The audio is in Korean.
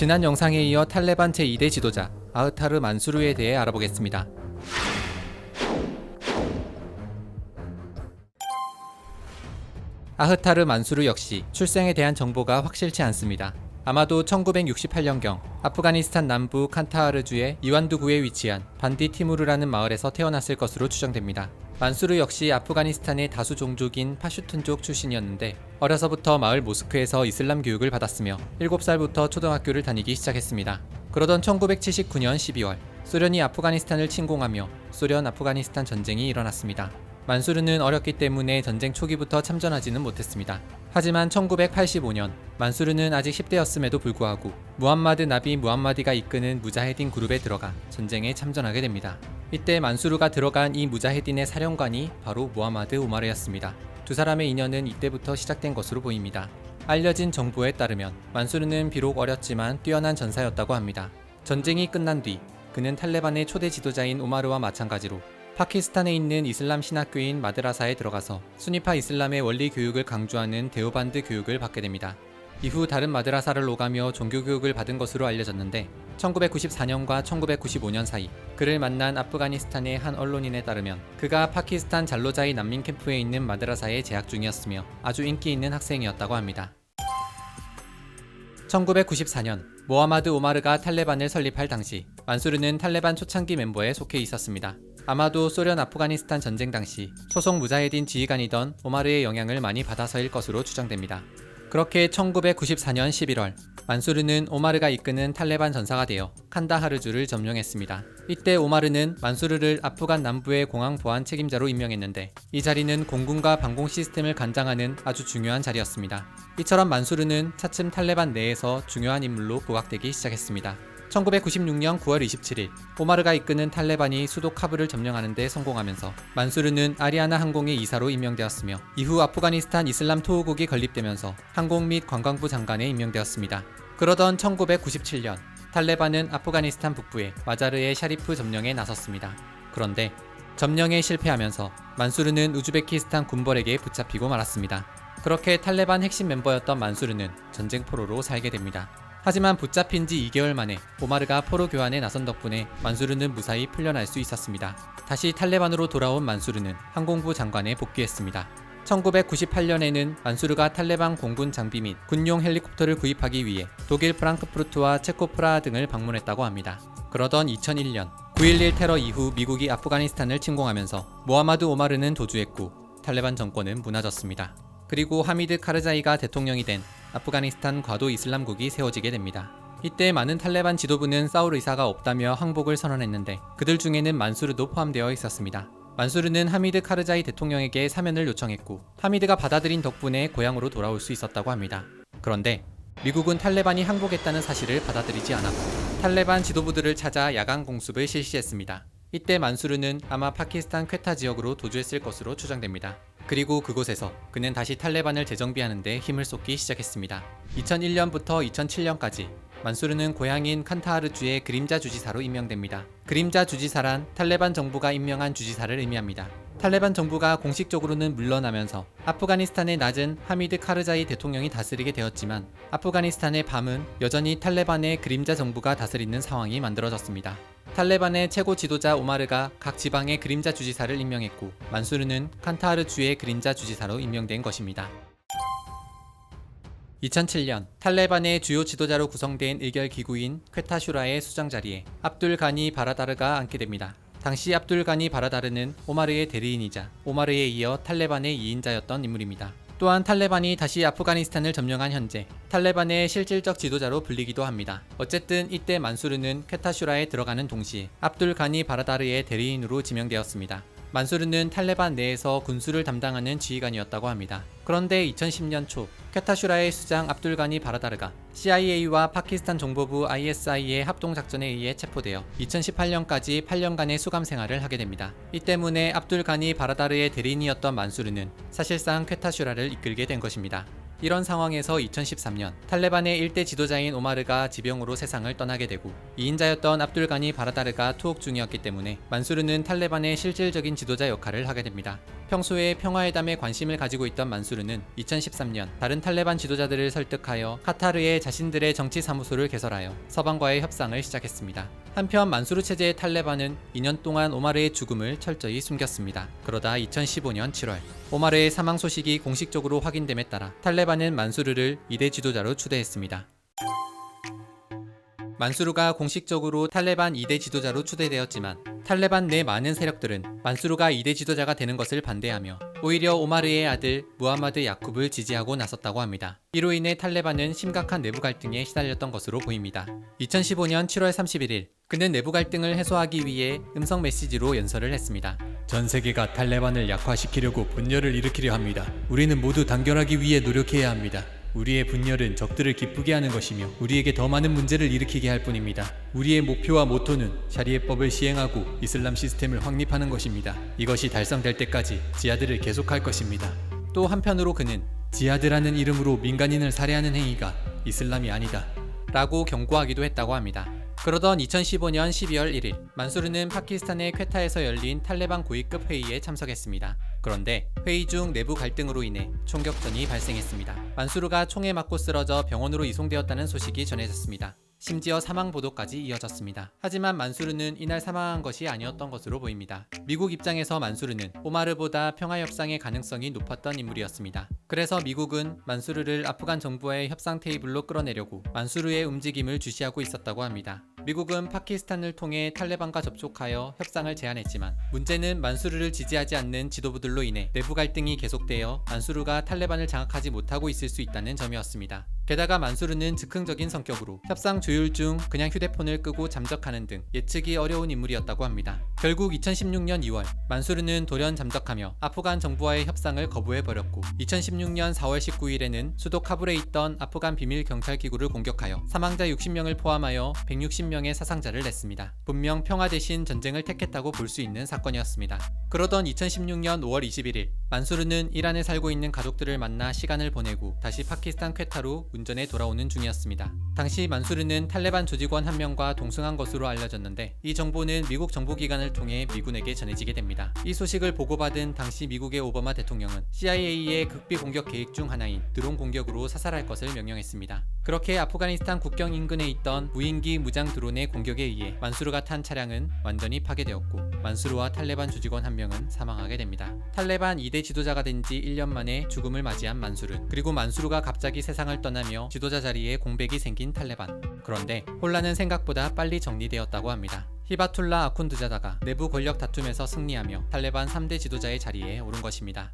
지난 영상에 이어 탈레반 제2대 지도자 아흐타르 만수르에 대해 알아보겠습니다. 아흐타르 만수르 역시 출생에 대한 정보가 확실치 않습니다. 아마도 1968년경 아프가니스탄 남부 칸타하르주의 이완두구에 위치한 반디 티무르라는 마을에서 태어났을 것으로 추정됩니다. 만수르 역시 아프가니스탄의 다수 종족인 파슈툰족 출신이었는데 어려서부터 마을 모스크에서 이슬람 교육을 받았으며 7살부터 초등학교를 다니기 시작했습니다. 그러던 1979년 12월 소련이 아프가니스탄을 침공하며 소련 아프가니스탄 전쟁이 일어났습니다. 만수르는 어렸기 때문에 전쟁 초기부터 참전하지는 못했습니다. 하지만 1985년 만수르는 아직 10대였음에도 불구하고 무함마드 나비 무함마디가 이끄는 무자헤딘 그룹에 들어가 전쟁에 참전하게 됩니다. 이때 만수르가 들어간 이 무자헤딘의 사령관이 바로 무함마드 오마르였습니다. 두 사람의 인연은 이때부터 시작된 것으로 보입니다. 알려진 정보에 따르면 만수르는 비록 어렸지만 뛰어난 전사였다고 합니다. 전쟁이 끝난 뒤 그는 탈레반의 초대 지도자인 오마르와 마찬가지로 파키스탄에 있는 이슬람 신학교인 마드라사에 들어가서 수니파 이슬람의 원리 교육을 강조하는 데오반드 교육을 받게 됩니다. 이후 다른 마드라사를 오가며 종교 교육을 받은 것으로 알려졌는데 1994년과 1995년 사이 그를 만난 아프가니스탄의 한 언론인에 따르면 그가 파키스탄 잘로자이 난민 캠프에 있는 마드라사에 재학 중이었으며 아주 인기 있는 학생이었다고 합니다. 1994년 모하마드 오마르가 탈레반을 설립할 당시 만수르는 탈레반 초창기 멤버에 속해 있었습니다. 아마도 소련 아프가니스탄 전쟁 당시 소속 무자헤딘 지휘관이던 오마르의 영향을 많이 받아서일 것으로 추정됩니다. 그렇게 1994년 11월 만수르는 오마르가 이끄는 탈레반 전사가 되어 칸다하르주를 점령했습니다. 이때 오마르는 만수르를 아프간 남부의 공항 보안 책임자로 임명했는데 이 자리는 공군과 방공 시스템을 관장하는 아주 중요한 자리였습니다. 이처럼 만수르는 차츰 탈레반 내에서 중요한 인물로 부각되기 시작했습니다. 1996년 9월 27일 오마르가 이끄는 탈레반이 수도 카불을 점령하는 데 성공하면서 만수르는 아리아나 항공의 이사로 임명되었으며 이후 아프가니스탄 이슬람 토호국이 건립되면서 항공 및 관광부 장관에 임명되었습니다. 그러던 1997년 탈레반은 아프가니스탄 북부의 마자르의 샤리프 점령에 나섰습니다. 그런데 점령에 실패하면서 만수르는 우즈베키스탄 군벌에게 붙잡히고 말았습니다. 그렇게 탈레반 핵심 멤버였던 만수르는 전쟁 포로로 살게 됩니다. 하지만 붙잡힌 지 2개월 만에 오마르가 포로 교환에 나선 덕분에 만수르는 무사히 풀려날 수 있었습니다. 다시 탈레반으로 돌아온 만수르는 항공부 장관에 복귀했습니다. 1998년에는 만수르가 탈레반 공군 장비 및 군용 헬리콥터를 구입하기 위해 독일 프랑크푸르트와 체코 프라하 등을 방문했다고 합니다. 그러던 2001년 9.11 테러 이후 미국이 아프가니스탄을 침공하면서 모하마드 오마르는 도주했고 탈레반 정권은 무너졌습니다. 그리고 하미드 카르자이가 대통령이 된 아프가니스탄 과도 이슬람국이 세워지게 됩니다. 이때 많은 탈레반 지도부는 싸울 의사가 없다며 항복을 선언했는데 그들 중에는 만수르도 포함되어 있었습니다. 만수르는 하미드 카르자이 대통령에게 사면을 요청했고 하미드가 받아들인 덕분에 고향으로 돌아올 수 있었다고 합니다. 그런데 미국은 탈레반이 항복했다는 사실을 받아들이지 않았고 탈레반 지도부들을 찾아 야간 공습을 실시했습니다. 이때 만수르는 아마 파키스탄 퀘타 지역으로 도주했을 것으로 추정됩니다. 그리고 그곳에서 그는 다시 탈레반을 재정비하는 데 힘을 쏟기 시작했습니다. 2001년부터 2007년까지 만수르는 고향인 칸타하르주의 그림자 주지사로 임명됩니다. 그림자 주지사란 탈레반 정부가 임명한 주지사를 의미합니다. 탈레반 정부가 공식적으로는 물러나면서 아프가니스탄의 낮은 하미드 카르자이 대통령이 다스리게 되었지만 아프가니스탄의 밤은 여전히 탈레반의 그림자 정부가 다스리는 상황이 만들어졌습니다. 탈레반의 최고 지도자 오마르가 각 지방의 그림자 주지사를 임명했고 만수르는 칸타하르주의 그림자 주지사로 임명된 것입니다. 2007년 탈레반의 주요 지도자로 구성된 의결기구인 퀘타슈라의 수장 자리에 압둘 가니 바라다르가 앉게 됩니다. 당시 압둘 가니 바라다르는 오마르의 대리인이자 오마르에 이어 탈레반의 2인자였던 인물입니다. 또한 탈레반이 다시 아프가니스탄을 점령한 현재 탈레반의 실질적 지도자로 불리기도 합니다. 어쨌든 이때 만수르는 퀘타슈라에 들어가는 동시에 압둘 가니 바라다르의 대리인으로 지명되었습니다. 만수르는 탈레반 내에서 군수를 담당하는 지휘관이었다고 합니다. 그런데 2010년 초 퀘타슈라의 수장 압둘 가니 바라다르가 CIA와 파키스탄 정보부 ISI의 합동작전에 의해 체포되어 2018년까지 8년간의 수감 생활을 하게 됩니다. 이 때문에 압둘 가니 바라다르의 대리인이었던 만수르는 사실상 퀘타슈라를 이끌게 된 것입니다. 이런 상황에서 2013년 탈레반의 일대 지도자인 오마르가 지병으로 세상을 떠나게 되고 2인자였던 압둘 가니 바라다르가 투옥 중이었기 때문에 만수르는 탈레반의 실질적인 지도자 역할을 하게 됩니다. 평소에 평화회담에 관심을 가지고 있던 만수르는 2013년 다른 탈레반 지도자들을 설득하여 카타르에 자신들의 정치 사무소를 개설하여 서방과의 협상을 시작했습니다. 한편 만수르 체제의 탈레반은 2년 동안 오마르의 죽음을 철저히 숨겼습니다. 그러다 2015년 7월 오마르의 사망 소식이 공식적으로 확인됨에 따라 탈레반은 만수르를 2대 지도자로 추대했습니다. 만수르가 공식적으로 탈레반 2대 지도자로 추대되었지만 탈레반 내 많은 세력들은 만수르가 2대 지도자가 되는 것을 반대하며 오히려 오마르의 아들 무하마드 야쿱을 지지하고 나섰다고 합니다. 이로 인해 탈레반은 심각한 내부 갈등에 시달렸던 것으로 보입니다. 2015년 7월 31일 그는 내부 갈등을 해소하기 위해 음성 메시지로 연설을 했습니다. 전 세계가 탈레반을 약화시키려고 분열을 일으키려 합니다. 우리는 모두 단결하기 위해 노력해야 합니다. 우리의 분열은 적들을 기쁘게 하는 것이며 우리에게 더 많은 문제를 일으키게 할 뿐입니다. 우리의 목표와 모토는 샤리에법을 시행하고 이슬람 시스템을 확립하는 것입니다. 이것이 달성될 때까지 지하드를 계속할 것입니다. 또 한편으로 그는 지하드라는 이름으로 민간인을 살해하는 행위가 이슬람이 아니다 라고 경고하기도 했다고 합니다. 그러던 2015년 12월 1일 만수르는 파키스탄의 퀘타에서 열린 탈레반 고위급 회의에 참석했습니다. 그런데 회의 중 내부 갈등으로 인해 총격전이 발생했습니다. 만수르가 총에 맞고 쓰러져 병원으로 이송되었다는 소식이 전해졌습니다. 심지어 사망 보도까지 이어졌습니다. 하지만 만수르는 이날 사망한 것이 아니었던 것으로 보입니다. 미국 입장에서 만수르는 오마르보다 평화협상의 가능성이 높았던 인물이었습니다. 그래서 미국은 만수르를 아프간 정부와의 협상 테이블로 끌어내려고 만수르의 움직임을 주시하고 있었다고 합니다. 미국은 파키스탄을 통해 탈레반과 접촉하여 협상을 제안했지만 문제는 만수르를 지지하지 않는 지도부들로 인해 내부 갈등이 계속되어 만수르가 탈레반을 장악하지 못하고 있을 수 있다는 점이었습니다. 게다가 만수르는 즉흥적인 성격으로 협상 조율 중 그냥 휴대폰을 끄고 잠적하는 등 예측이 어려운 인물이었다고 합니다. 결국 2016년 2월 만수르는 돌연 잠적하며 아프간 정부와의 협상을 거부해버렸고 2016년 4월 19일에는 수도 카불에 있던 아프간 비밀 경찰기구를 공격하여 사망자 60명을 포함하여 160명의 사상자를 냈습니다. 분명 평화 대신 전쟁을 택했다고 볼 수 있는 사건이었습니다. 그러던 2016년 5월 21일 만수르는 이란에 살고 있는 가족들을 만나 시간을 보내고 다시 파키스탄 퀘타로 운전에 돌아오는 중이었습니다. 당시 만수르는 탈레반 조직원 한 명과 동승한 것으로 알려졌는데 이 정보는 미국 정보기관을 통해 미군에게 전해지게 됩니다. 이 소식을 보고받은 당시 미국의 오바마 대통령은 CIA의 극비 공격 계획 중 하나인 드론 공격으로 사살할 것을 명령했습니다. 그렇게 아프가니스탄 국경 인근에 있던 무인기 무장 드론의 공격에 의해 만수르가 탄 차량은 완전히 파괴되었고 만수르와 탈레반 조직원 한 명은 사망하게 됩니다. 탈레반 2대 지도자가 된 지 1년 만에 죽음을 맞이한 만수르, 그리고 만수르가 갑자기 세상을 떠나며 지도자 자리에 공백이 생긴 탈레반. 그런데 혼란은 생각보다 빨리 정리되었다고 합니다. 히바툴라 아쿤드자다가 내부 권력 다툼에서 승리하며 탈레반 3대 지도자의 자리에 오른 것입니다.